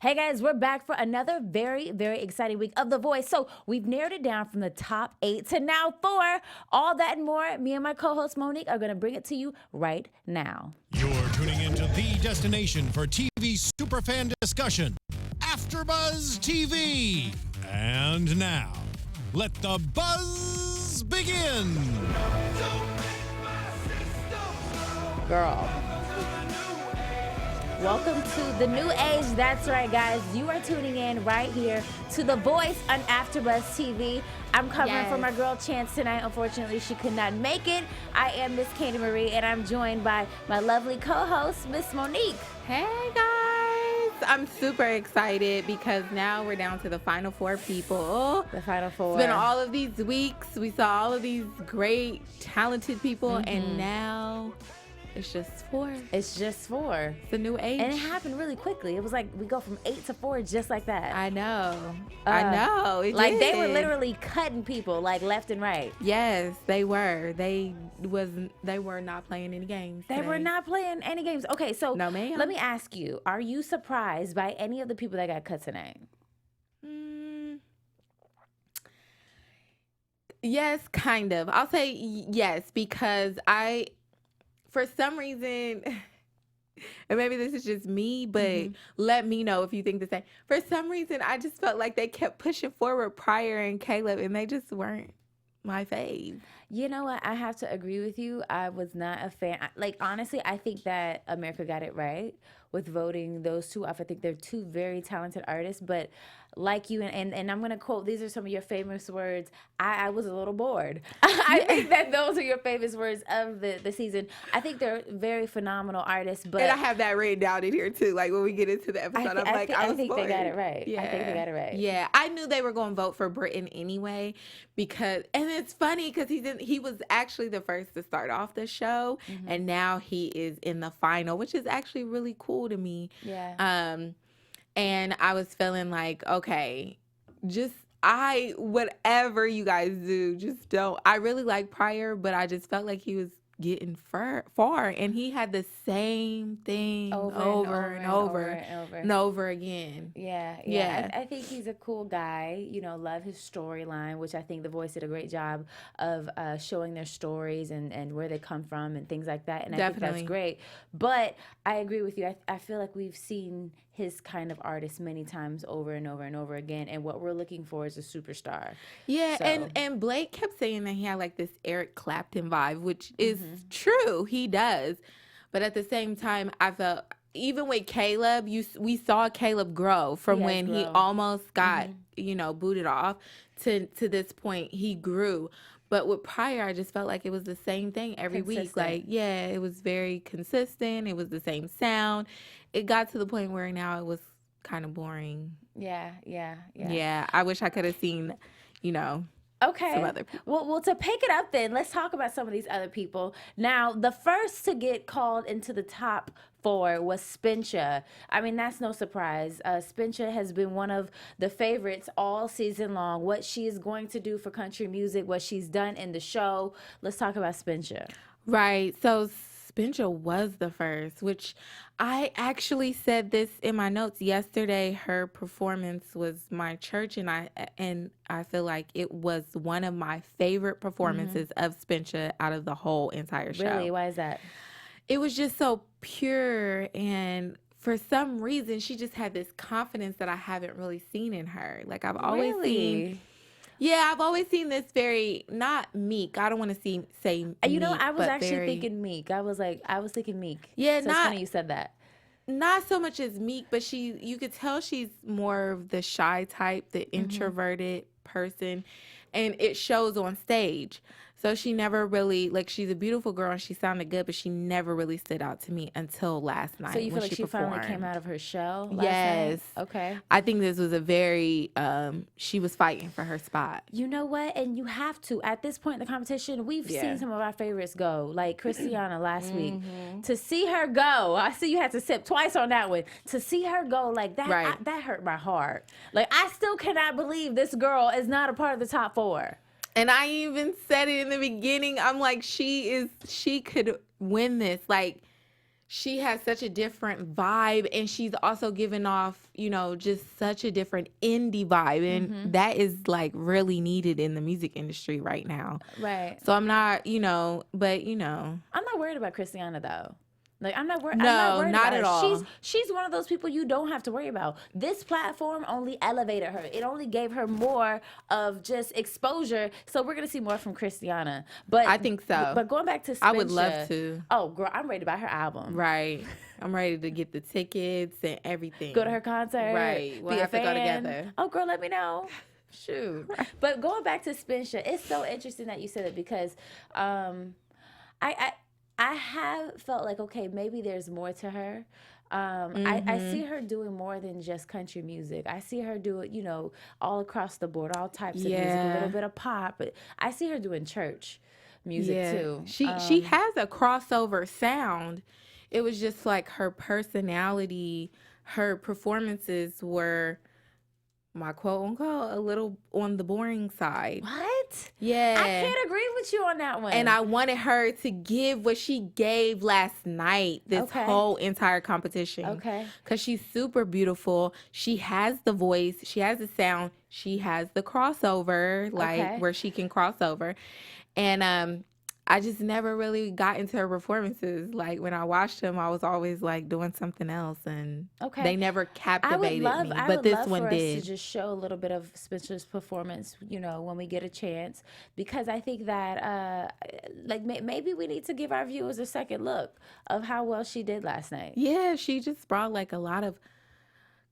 Hey guys, we're back for another very, very exciting week of The Voice. So we've narrowed it down from the top 8 to now 4. All that and more, me and my co-host Monique are going to bring it to you right now. You're tuning into the destination for TV superfan discussion, AFTERBUZZ TV. And now, let the buzz begin. Girl. Welcome to the new age. That's right, guys. You are tuning in right here to The Voice on AFTERBUZZ TV. I'm covering for my girl Chance tonight. Unfortunately, she could not make it. I am Miss Candi Marie, and I'm joined by my lovely co-host, Miss Monique. Hey, guys. I'm super excited because now we're down to the final 4 people. The final 4. It's been all of these weeks. We saw all of these great, talented people, and now it's just 4. It's just 4. It's a new age. And it happened really quickly. It was like we go from 8 to 4 just like that. I know. I know. It like did. they were literally cutting people like left and right. Yes, they were. They were not playing any games. They were not playing any games. Okay, so no, ma'am. Let me ask you, are you surprised by any of the people that got cut tonight? Yes, kind of. I'll say yes because for some reason, and maybe this is just me, but let me know if you think the same. For some reason, I just felt like they kept pushing forward Pryor and Caleb, and they just weren't my fave. You know what? I have to agree with you. I was not a fan. Like, honestly, I think that America got it right with voting those two off. I think they're 2 very talented artists, but like you, and I'm going to quote, these are some of your famous words. I was a little bored. I think that those are your famous words of the season. I think they're very phenomenal artists. But and I have that written down in here too. Like when we get into the episode, I think bored. They got it right. Yeah. I think they got it right. Yeah, I knew they were going to vote for Britain anyway because, and it's funny because he was actually the first to start off the show, and now he is in the final, which is actually really cool to me. Yeah. And I was feeling like, okay, whatever you guys do, just don't. I really like Pryor, but I just felt like he was getting far, and he had the same thing over and over again. Yeah. I think he's a cool guy. You know, love his storyline, which I think The Voice did a great job of showing their stories and where they come from and things like that. And I think that's great. But I agree with you. I feel like we've seen his kind of artist many times over and over and over again, and what we're looking for is a superstar. Yeah, so. and Blake kept saying that he had like this Eric Clapton vibe, which is true, he does. But at the same time, I felt even with Caleb, we saw Caleb grow from when he almost got booted off to this point. He grew. But with Pryor, I just felt like it was the same thing every week. Like, yeah, it was very consistent. It was the same sound. It got to the point where now it was kind of boring. Yeah. Yeah, I wish I could have seen, Okay. some other people. Well, to pick it up then, let's talk about some of these other people. Now, the first to get called into the top 4 was Spencer. I mean, that's no surprise. Spencer has been one of the favorites all season long. What she is going to do for country music, what she's done in the show. Let's talk about Spencer. Right. So Spencer was the first, which I actually said this in my notes yesterday. Her performance was my church, and I feel like it was one of my favorite performances of Spencer out of the whole entire show. Really? Why is that? It was just so pure, and for some reason, she just had this confidence that I haven't really seen in her. Like I've always seen. Yeah, I've always seen this very, not meek. I don't want to say meek. I was actually thinking meek. I was thinking meek. Yeah, so it's funny you said that. Not so much as meek, but you could tell she's more of the shy type, the introverted person, and it shows on stage. So she never really, she's a beautiful girl and she sounded good, but she never really stood out to me until last night. So you feel like she performed. finally came out of her shell last Yes. night? Okay. I think this was a very, she was fighting for her spot. You know what? And you have to. At this point in the competition, we've seen some of our favorites go, like Christiana last week. To see her go, I see you had to sip twice on that one. To see her go like that, that hurt my heart. Like, I still cannot believe this girl is not a part of the top 4. And I even said it in the beginning. I'm like, she could win this. Like, she has such a different vibe, and she's also giving off, just such a different indie vibe, and that is like really needed in the music industry right now. Right. So I'm not, but I'm not worried about Christiana though. Like I'm not worried. No, not at all. She's one of those people you don't have to worry about. This platform only elevated her. It only gave her more of just exposure. So we're gonna see more from Christiana. But I think so. But going back to Spencer, I would love to. Oh, girl, I'm ready to buy her album. Right. I'm ready to get the tickets and everything. Go to her concert. Right. We'll be have a to fan. go together. Oh, girl, let me know. Shoot. Right. But going back to Spencer, it's so interesting that you said it because I have felt like, okay, maybe there's more to her. I see her doing more than just country music. I see her do it, all across the board, all types of music, a little bit of pop. But I see her doing church music too. She has a crossover sound. It was just like her personality, her performances were, my quote unquote, a little on the boring side. What? Yeah. I can't agree with you on that one. And I wanted her to give what she gave last night, this whole entire competition. Okay. Because she's super beautiful. She has the voice. She has the sound. She has the crossover, where she can cross over. And I just never really got into her performances. Like when I watched them, I was always like doing something else, and they never captivated me. But this one did. Us to just show a little bit of Spencer's performance, when we get a chance, because I think that maybe we need to give our viewers a second look of how well she did last night. Yeah, she just brought like a lot of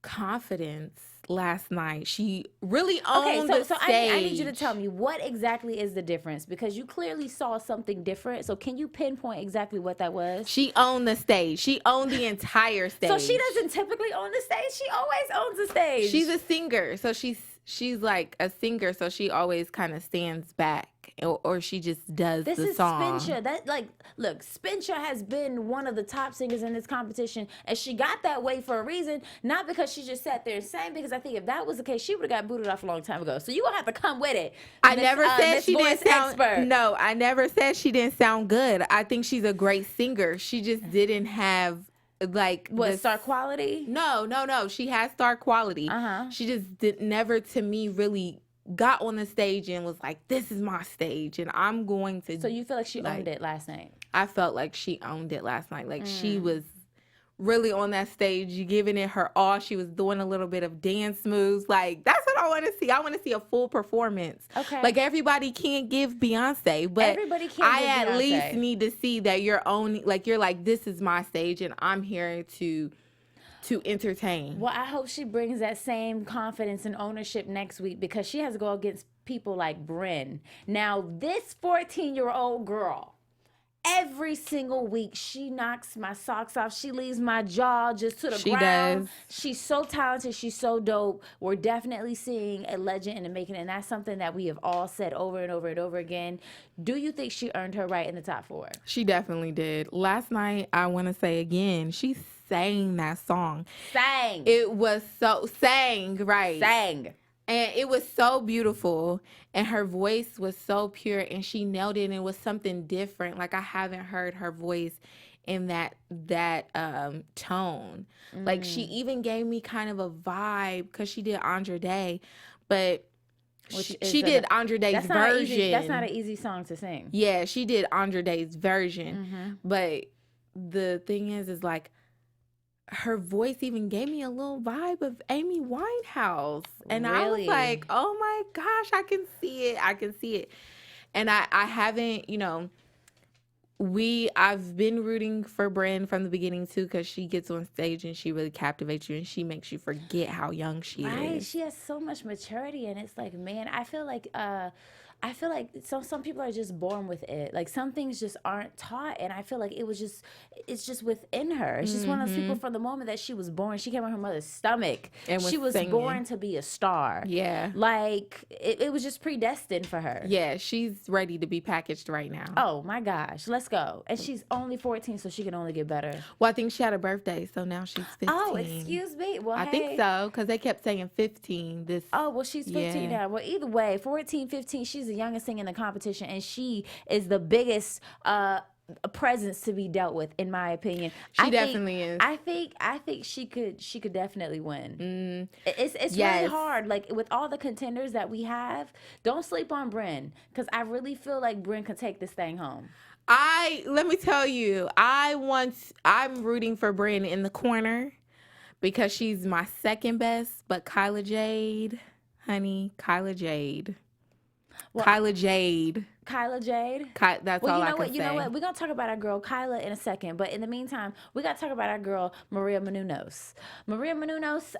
confidence last night. She really owned the stage. I need you to tell me what exactly is the difference, because you clearly saw something different. So can you pinpoint exactly what that was? She owned the stage. She owned the entire stage. So she doesn't typically own the stage. She always owns the stage. She's a singer, so she's like a singer, so she always kind of stands back, or she just does the song. This is Spencer. Look, Spencer has been one of the top singers in this competition, and she got that way for a reason, not because she just sat there and sang, because I think if that was the case, she would have got booted off a long time ago. So you gonna have to come with it. I never said she didn't sound. No, I never said she didn't sound good. I think she's a great singer. She just didn't have star quality. No, she has star quality. She just never, to me, really got on the stage and was like, this is my stage and I'm going to. So you feel like she owned it last night? I felt like she owned it last night. Like she was really on that stage, giving it her all. She was doing a little bit of dance moves. Like, that's what I want to see. I want to see a full performance. Okay. Like, everybody can't give Beyonce, but everybody can't I give at Beyonce. least need to see that you're owning, like, you're like, this is my stage and I'm here to entertain. Well, I hope she brings that same confidence and ownership next week, because she has to go against people like Bryn. Now, this 14-year-old girl, every single week, she knocks my socks off. She leaves my jaw just to the ground. Does. She's so talented. She's so dope. We're definitely seeing a legend in the making, and that's something that we have all said over and over and over again. Do you think she earned her right in the top 4? She definitely did. Last night, I want to say again, she sang that song. Sang. It was sang, right. Sang. And it was so beautiful, and her voice was so pure, and she nailed it, and it was something different. Like, I haven't heard her voice in that tone. Like, she even gave me kind of a vibe, because she did Andre Day, but she did Andre Day's version. That's not an easy song to sing. Yeah, she did Andre Day's version. But the thing is like, her voice even gave me a little vibe of Amy Winehouse. And really? I was like, oh my gosh, I can see it. And I haven't, I've been rooting for Bryn from the beginning too, because she gets on stage and she really captivates you and she makes you forget how young she is. Right, she has so much maturity, and it's like, man, I feel like some people are just born with it. Like, some things just aren't taught, and I feel like it's just within her. It's just one of those people from the moment that she was born. She came out her mother's stomach, and she was singing. Born to be a star. Yeah, like it was just predestined for her. Yeah, she's ready to be packaged right now. Oh my gosh, let's go! And she's only 14, so she can only get better. Well, I think she had a birthday, so now she's 15. Oh, excuse me. Well, I think so, because they kept saying 15. Oh, well, she's 15 now. Well, either way, 14, 15, she's the youngest thing in the competition, and she is the biggest a presence to be dealt with, in my opinion. She definitely is. I think she could definitely win. It's Yes. really hard. Like with all the contenders that we have, don't sleep on Brynn, because I really feel like Brynn could take this thing home. Let me tell you, I'm rooting for Brynn in the corner because she's my second best, but Kyla Jade, honey, Kyla Jade. Well, Kyla Jade. Kyla Jade. That's Well, all you I know can what? say. You know what? We're going to talk about our girl Kyla in a second. But in the meantime, we got to talk about our girl Maria Menounos. Maria Menounos,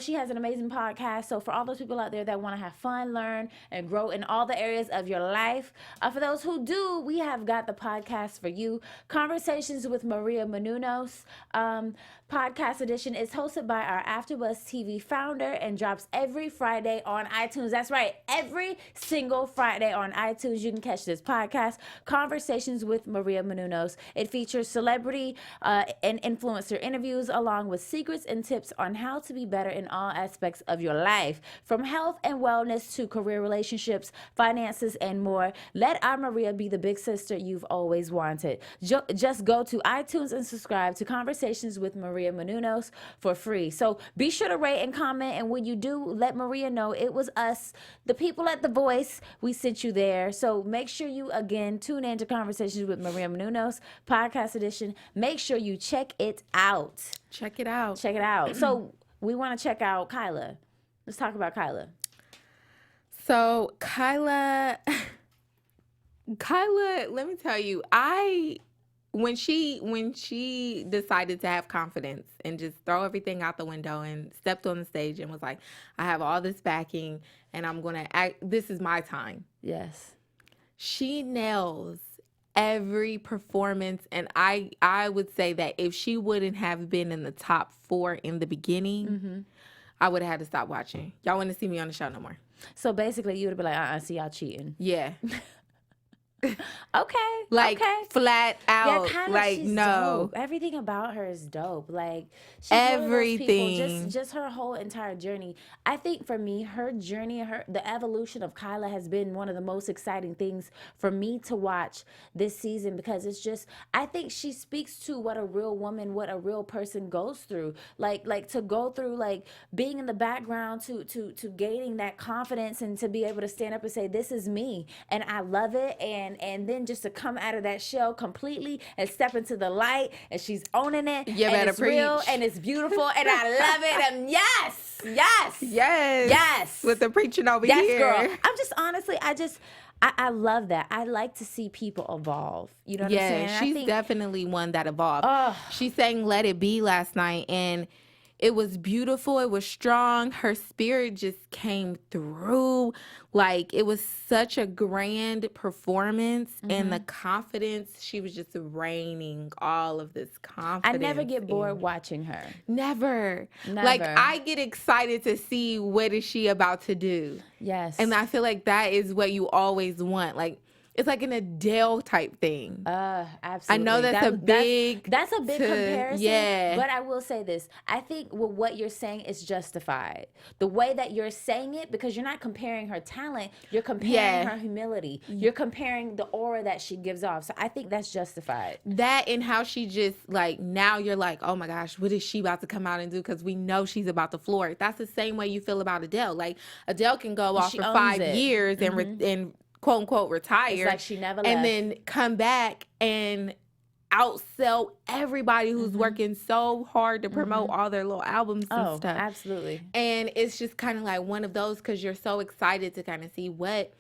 she has an amazing podcast. So for all those people out there that want to have fun, learn, and grow in all the areas of your life, for those who do, we have got the podcast for you. Conversations with Maria Menounos. Podcast edition is hosted by our AfterBuzz TV founder and drops every Friday on iTunes. That's right, every single Friday on iTunes. You can catch this podcast, Conversations with Maria Menounos. It features celebrity and influencer interviews, along with secrets and tips on how to be better in all aspects of your life, from health and wellness to career, relationships, finances, and more. Let our Maria be the big sister you've always wanted. Just go to iTunes and subscribe to Conversations with Maria Menounos for free. So be sure to rate and comment, and when you do, let Maria know it was us, the people at The Voice. We sent you there. So make sure you, again, tune in to Conversations with Maria Menounos, podcast edition. Make sure you check it out. Check it out. Check it out. So we want to check out Kyla. Let's talk about Kyla. So Kyla, let me tell you, when she decided to have confidence and just throw everything out the window and stepped on the stage and was like, I have all this backing and I'm going to act, this is my time. Yes. She nails every performance. And I would say that if she wouldn't have been in the top 4 in the beginning, I would have had to stop watching. Y'all want to see me on the show no more. So basically you would have been like, see y'all cheating. Yeah. Okay. Like, flat out. Yeah, like, she's no. dope. Everything about her is dope. Like, she's everything. One of those people, just her whole entire journey. I think for me, her journey, the evolution of Kyla has been one of the most exciting things for me to watch this season, because it's just, I think she speaks to what a real woman, what a real person goes through. Like to go through, like, being in the background to gaining that confidence and to be able to stand up and say, this is me and I love it, and then just to come out of that shell completely and step into the light, and she's owning it. You and better it's preach. real and it's beautiful and I love it. And yes, with the preaching over yes, here. girl. I'm just honestly, I love that. I like to see people evolve. You know what I'm saying? Yeah, she's definitely one that evolved. She sang Let It Be last night, and it was beautiful. It was strong. Her spirit just came through. Like, it was such a grand performance, and the confidence, she was just raining all of this confidence. I never get bored watching her. Never. Like, I get excited to see what is she about to do. Yes. And I feel like that is what you always want. Like, it's like an Adele type thing. Absolutely. I know that's a big comparison. Yeah. But I will say this. I think what you're saying is justified. The way that you're saying it, because you're not comparing her talent, you're comparing her humility. You're comparing the aura that she gives off. So I think that's justified. That and how she just, like, now you're like, oh my gosh, what is she about to come out and do? Because we know she's about to floor it. That's the same way you feel about Adele. Like, Adele can go off for 5 years and quote unquote retire. It's like she never left. And then come back and outsell everybody who's working so hard to promote all their little albums and stuff. Absolutely. And it's just kind of like one of those, because you're so excited to kind of see what,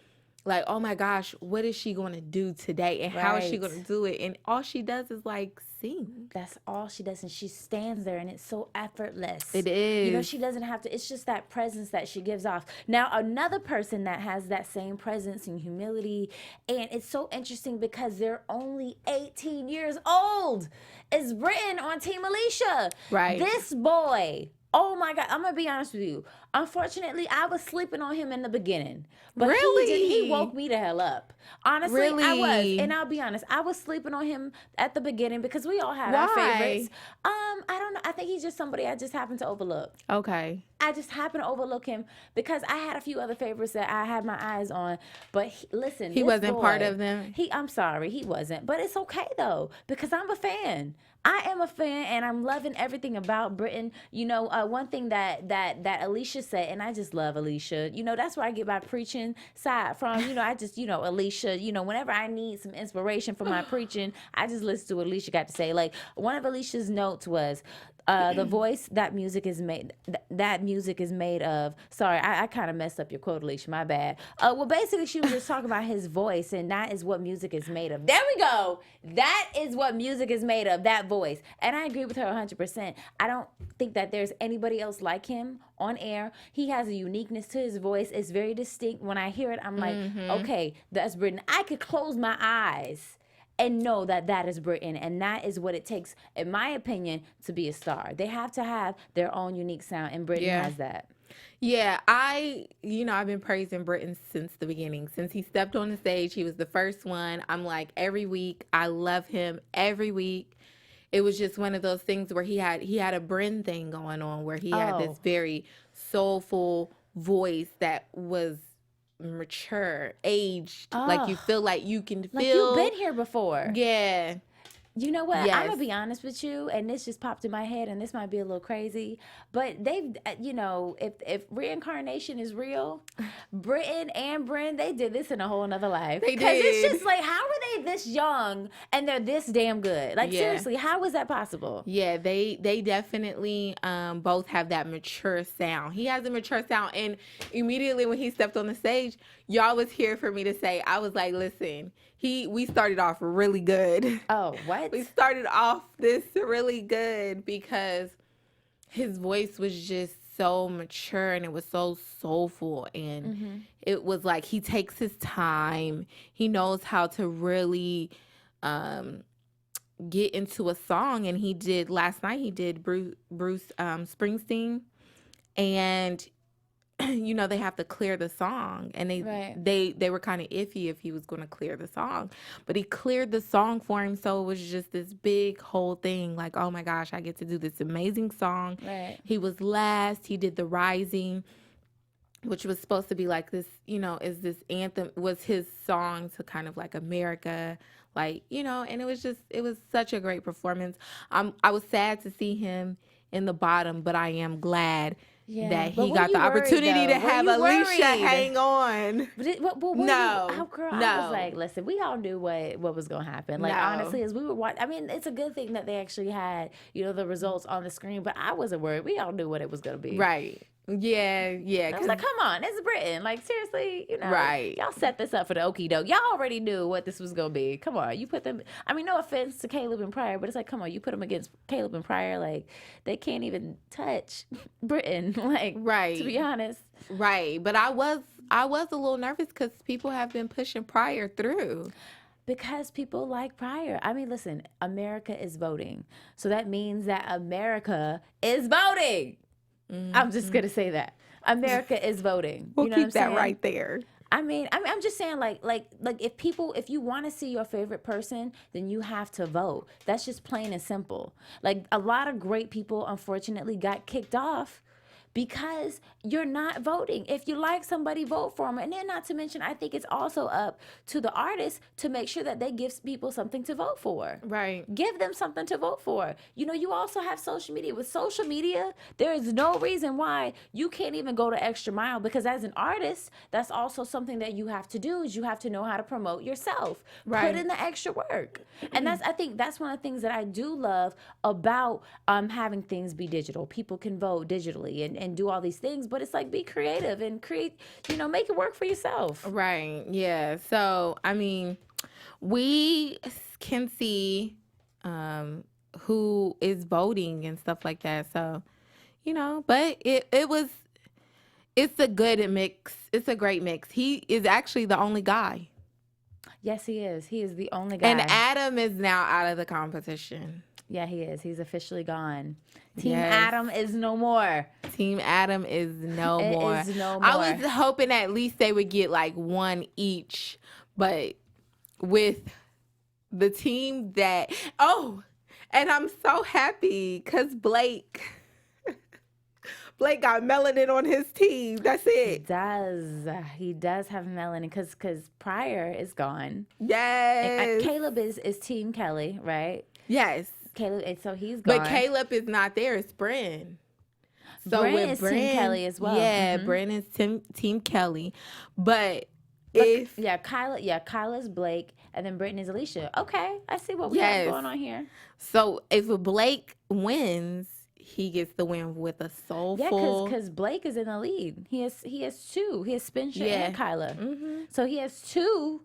like, oh my gosh, what is she going to do today? And how is she going to do it? And all she does is, like, sing. That's all she does. And she stands there and it's so effortless. It is. You know, she doesn't have to, it's just that presence that she gives off. Now, another person that has that same presence and humility, and it's so interesting because they're only 18 years old, is Britton on Team Alicia. Right. This boy, oh my God, I'm going to be honest with you. Unfortunately, I was sleeping on him in the beginning. But he woke me the hell up. Honestly, I was. And I'll be honest, I was sleeping on him at the beginning because we all had our favorites. I don't know. I think he's just somebody I just happened to overlook. Okay. I just happened to overlook him because I had a few other favorites that I had my eyes on. But listen, He this wasn't part boy, of them. I'm sorry, he wasn't. But it's okay though because I'm a fan. I am a fan, and I'm loving everything about Britain. You know, one thing that Alicia said, and I just love Alicia. You know, that's where I get my preaching side from. You know, I just, you know, Alicia. You know, whenever I need some inspiration for my preaching, I just listen to what Alicia got to say. Like one of Alicia's notes was, the voice that music is made that music is made of. Sorry, I kind of messed up your quote, Alicia, my bad. Well, basically she was just talking about his voice, and that is what music is made of. There we go. That is what music is made of, that voice. And I agree with her 100%. I don't think that there's anybody else like him on air. He has a uniqueness to his voice. It's very distinct. When I hear it, I'm like, okay, that's Britain. I could close my eyes and know that that is Britain, and that is what it takes, in my opinion, to be a star. They have to have their own unique sound, and Britain has that. Yeah, I've been praising Britain since the beginning. Since he stepped on the stage, he was the first one. I'm like, every week, I love him every week. It was just one of those things where he had a Britain thing going on, where he had this very soulful voice that was mature, aged, like you feel like you can feel like you've been here before. Yeah. You know what? Yes. I'm gonna be honest with you, and this just popped in my head, and this might be a little crazy, but they've, you know, if reincarnation is real, Britain and Bryn, they did this in a whole nother life. They Because did. it's just like, how are they this young and they're this damn good? Like seriously, how is that possible? Yeah, they definitely both have that mature sound. He has a mature sound, and immediately when he stepped on the stage, y'all was here for me to say, I was like, listen, we started off really good. Oh, what? We started off this really good because his voice was just so mature, and it was so soulful, and it was like he takes his time. He knows how to really get into a song, and last night he did Bruce Springsteen, and you know, they have to clear the song, and they were kind of iffy if he was going to clear the song, but he cleared the song for him. So it was just this big whole thing, like, oh my gosh, I get to do this amazing song. Right. He was last. He did The Rising, which was supposed to be like this, you know, is this anthem, was his song to kind of like America, like, you know, and it was such a great performance. I was sad to see him in the bottom, but I am glad that he got the opportunity to have Alicia hang on. No. I was like, listen, we all knew what was going to happen. Like, honestly, as we were watching, I mean, it's a good thing that they actually had, you know, the results on the screen, but I wasn't worried. We all knew what it was going to be. Right. Yeah. I was like, come on, it's Britain. Like, seriously, you know, right. Y'all set this up for the okie doke. Y'all already knew what this was going to be. Come on, you put them, I mean, no offense to Caleb and Pryor, but it's like, come on, you put them against Caleb and Pryor, like, they can't even touch Britain, like, right. to be honest. Right, but I was a little nervous because people have been pushing Pryor through. Because people like Pryor. I mean, listen, America is voting. So that means that America is voting. I'm just gonna say that America is voting. We'll you know keep what I'm saying? that right there. I'm just saying, like if you want to see your favorite person, then you have to vote. That's just plain and simple. Like, a lot of great people, unfortunately, got kicked off because you're not voting. If you like somebody, vote for them. And then, not to mention, I think it's also up to the artist to make sure that they give people something to vote for. Right. Give them something to vote for. You know, you also have social media. With social media, there is no reason why you can't even go the extra mile, because as an artist, that's also something that you have to do, is you have to know how to promote yourself. Right. Put in the extra work. And I think that's one of the things that I do love about having things be digital. People can vote digitally and do all these things, but it's like, be creative and create, you know, make it work for yourself. Right. Yeah. So, I mean, we can see who is voting and stuff like that. So, you know, but it's a good mix. It's a great mix. He is actually the only guy. Yes, he is. He is the only guy. And Adam is now out of the competition. Yeah, he is. He's officially gone. Team Yes. Adam is no more. Team Adam is no It more. is no I more. was hoping at least they would get like one each, but with the team that, and I'm so happy because Blake Blake got melanin on his team. That's it. He does have melanin because Pryor is gone. Yes. And, Caleb is Team Kelly, right? Yes. Caleb, and so he's gone. But Caleb is not there. It's Bryn. So Bryn is Team Kelly as well. Yeah, Bryn is Team Kelly. But Kyla's Blake, and then Brittany's Alicia. Okay, I see what we have going on here. So if Blake wins, he gets the win with a soulful. Yeah, because Blake is in the lead. He has two. He has Spencer and Kyla. Mm-hmm. So he has two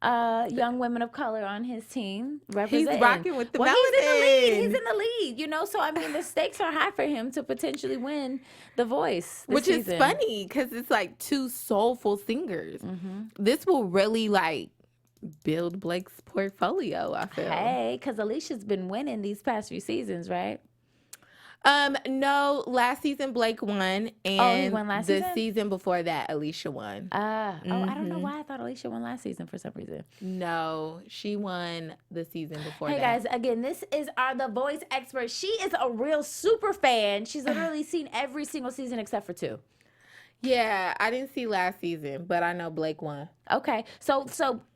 young women of color on his team representing. He's rocking with the melanin. He's in the lead. You know, so I mean, the stakes are high for him to potentially win The Voice this season. Is funny because it's like two soulful singers. Mm-hmm. This will really like build Blake's portfolio, I feel. Hey, because Alicia's been winning these past few seasons, right? No, last season Blake won, and he won last season? The season before that Alicia won. I don't know why I thought Alicia won last season for some reason. No, she won the season before that. Hey guys, again, this is our The Voice expert. She is a real super fan. She's literally seen every single season except for 2. Yeah, I didn't see last season, but I know Blake won. Okay, so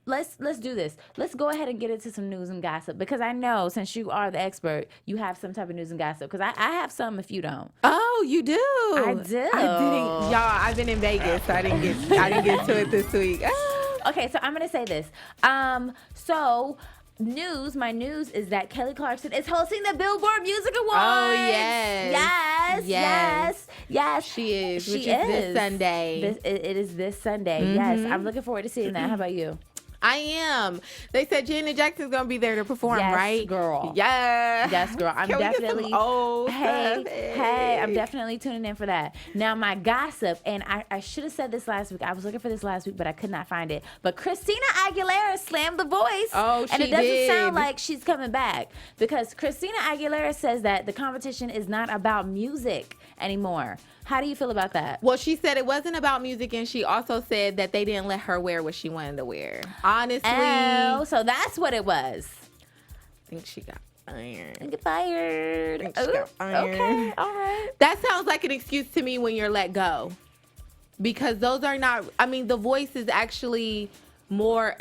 let's do this. Let's go ahead and get into some news and gossip because I know since you are the expert, you have some type of news and gossip. Because I have some if you don't. Oh, you do? I do. I didn't, y'all. I've been in Vegas, so I didn't get to it this week. Okay, so I'm gonna say this. My news is that Kelly Clarkson is hosting the Billboard Music Awards. Oh, yes. Yes. She is, which is this Sunday. It is this Sunday. Mm-hmm. Yes, I'm looking forward to seeing that. How about you? I am. They said Janet Jackson's gonna be there to perform, right? Girl. Yeah. Yes, girl. I'm definitely. I'm definitely tuning in for that. Now, my gossip, and I should have said this last week. I was looking for this last week, but I could not find it. But Christina Aguilera slammed The Voice. Oh, she did. And it doesn't sound like she's coming back because Christina Aguilera says that the competition is not about music anymore. How do you feel about that? Well, she said it wasn't about music, and she also said that they didn't let her wear what she wanted to wear. Honestly. Oh, so that's what it was. I think she got fired. Get fired. I think she got fired. Okay, all right. That sounds like an excuse to me when you're let go. Because those are not, I mean, The Voice is actually more,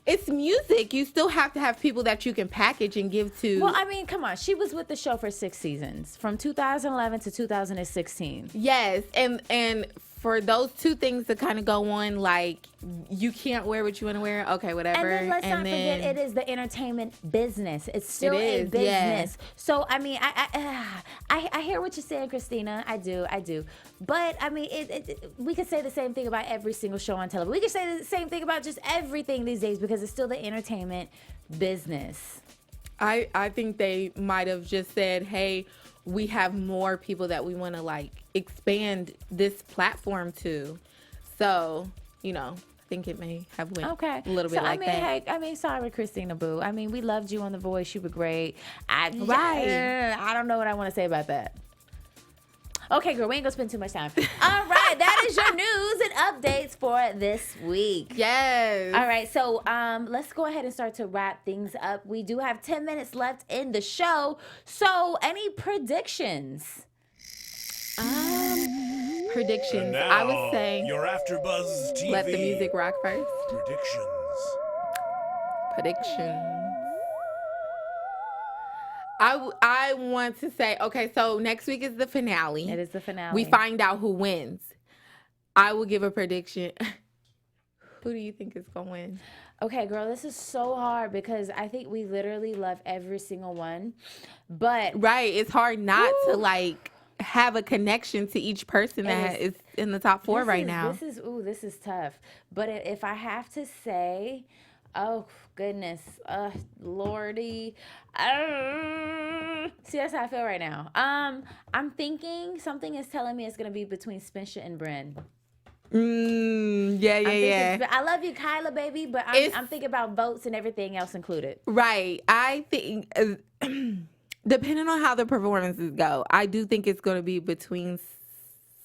it's music. You still have to have people that you can package and give to. Well, I mean, come on. She was with the show for 6 seasons, from 2011 to 2016. Yes, and for those two things to kind of go on, like, you can't wear what you want to wear. Okay, whatever. And then let's not forget, it is the entertainment business. It's still a business. Yeah. So, I mean, I hear what you're saying, Christina. I do. But, I mean, we could say the same thing about every single show on television. We could say the same thing about just everything these days because it's still the entertainment business. I think they might have just said, hey, we have more people that we want to, like, expand this platform to. So, I think it may have went a little bit like that. Hey, sorry, Christina Boo. I mean, we loved you on The Voice. You were great. I don't know what I want to say about that. Okay, girl, we ain't gonna spend too much time. All right, that is your news and updates for this week. Yes. All right, so let's go ahead and start to wrap things up. We do have 10 minutes left in the show. So, any predictions? Predictions. Now, I would say your AfterBuzz TV. Let the music rock first. Predictions. I want to say, okay, so next week is the finale. It is the finale. We find out who wins. I will give a prediction. Who do you think is going to win? Okay, girl, this is so hard because I think we literally love every single one. But right, it's hard not to like have a connection to each person that is in the top 4 right now. This is tough. But if I have to say, oh goodness, Lordy, see, that's how I feel right now. I'm thinking something is telling me it's gonna be between Spencer and Bryn. Yeah. I love you, Kyla, baby, but I'm thinking about votes and everything else included. Right. I think, depending on how the performances go, I do think it's going to be between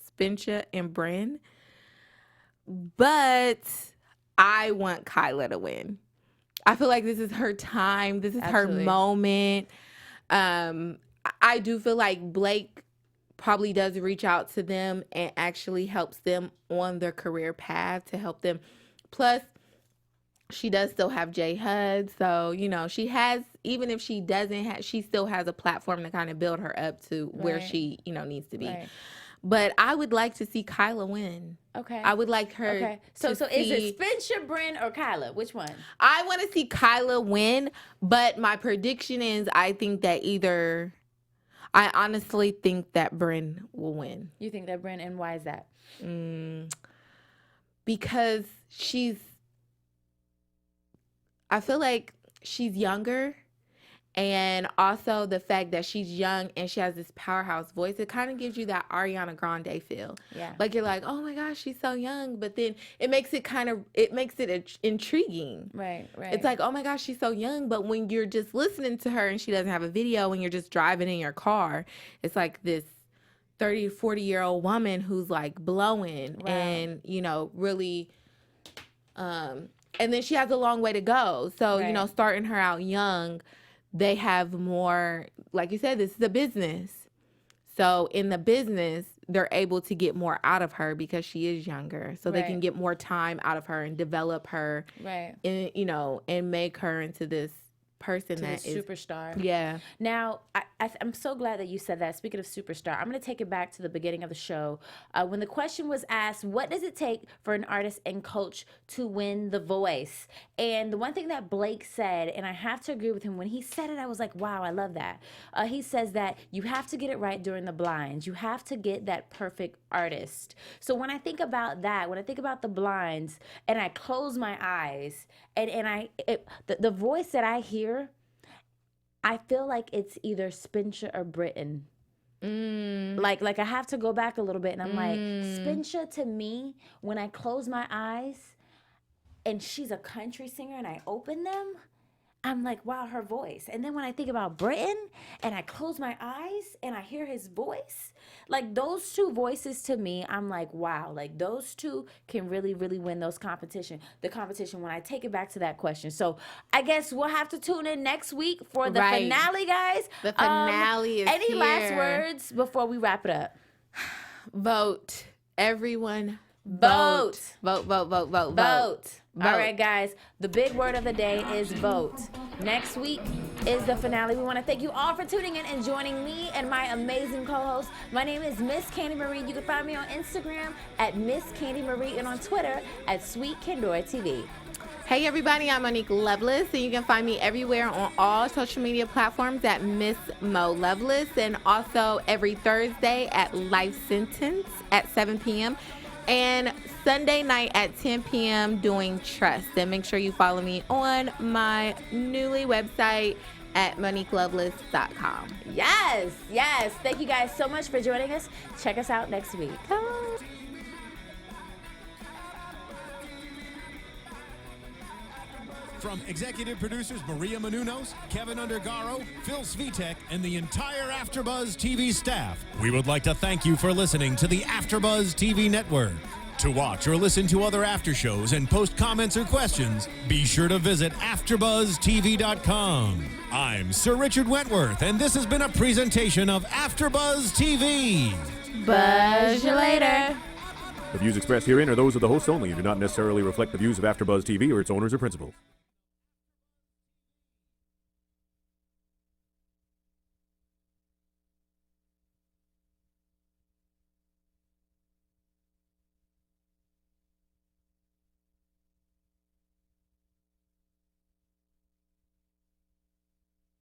Spencer and Bryn. But I want Kyla to win. I feel like this is her time. This is her moment. I do feel like Blake probably does reach out to them and actually helps them on their career path to help them. Plus, she does still have J HUD. So, you know, she has, even if she doesn't have, she still has a platform to kind of build her up to where she, you know, needs to be. Right. But I would like to see Kyla win. Okay. I would like her. Okay. So is it Spencer, Bryn, or Kyla? Which one? I want to see Kyla win, but my prediction is I think that I honestly think that Bryn will win. You think that Bryn, and why is that? Because I feel like she's younger. And also the fact that she's young and she has this powerhouse voice, it kind of gives you that Ariana Grande feel. Yeah. Like you're like, oh my gosh, she's so young. But then it makes it intriguing. Right. It's like, oh my gosh, she's so young. But when you're just listening to her and she doesn't have a video and you're just driving in your car, it's like this 30 to 40-year-old woman who's like blowing and, you know, really, and then she has a long way to go. So, you know, starting her out young, they have more, like you said, this is a business. So in the business, they're able to get more out of her because she is younger. So they can get more time out of her and develop her, and, you know, and make her into this person that is superstar. Yeah. Now, I'm so glad that you said that. Speaking of superstar, I'm going to take it back to the beginning of the show. When the question was asked, what does it take for an artist and coach to win The Voice? And the one thing that Blake said, and I have to agree with him, when he said it, I was like, wow, I love that. He says that you have to get it right during the blinds. You have to get that perfect artist. So when I think about that, when I think about the blinds and I close my eyes and the voice that I hear, I feel like it's either Spencer or Britton. Like I have to go back a little bit, and I'm like, Spencer, to me, when I close my eyes and she's a country singer and I open them, I'm like, wow, her voice. And then when I think about Britton and I close my eyes and I hear his voice, like those two voices to me, I'm like, wow, like those two can really, really win the competition when I take it back to that question. So I guess we'll have to tune in next week for the finale, guys. The finale is Any here. last words before we wrap it up? Vote. Everyone Vote. Vote. Vote. All right, guys. The big word of the day is vote. Next week is the finale. We want to thank you all for tuning in and joining me and my amazing co-host. My name is Miss Candi Marie. You can find me on Instagram at Miss Candi Marie and on Twitter at Sweet Kendora TV. Hey everybody, I'm Monique Loveless, and you can find me everywhere on all social media platforms at Miss Mo Loveless, and also every Thursday at Life Sentence at 7 p.m. and Sunday night at 10 p.m. doing Trust. And make sure you follow me on my newly website at MoniqueLoveless.com. Yes. Thank you guys so much for joining us. Check us out next week. Come on. From executive producers Maria Menounos, Kevin Undergaro, Phil Svitek, and the entire AfterBuzz TV staff, we would like to thank you for listening to the AfterBuzz TV network. To watch or listen to other after shows and post comments or questions, be sure to visit AfterBuzzTV.com. I'm Sir Richard Wentworth, and this has been a presentation of AfterBuzz TV. Buzz you later. The views expressed herein are those of the hosts only and do not necessarily reflect the views of AfterBuzz TV or its owners or principals.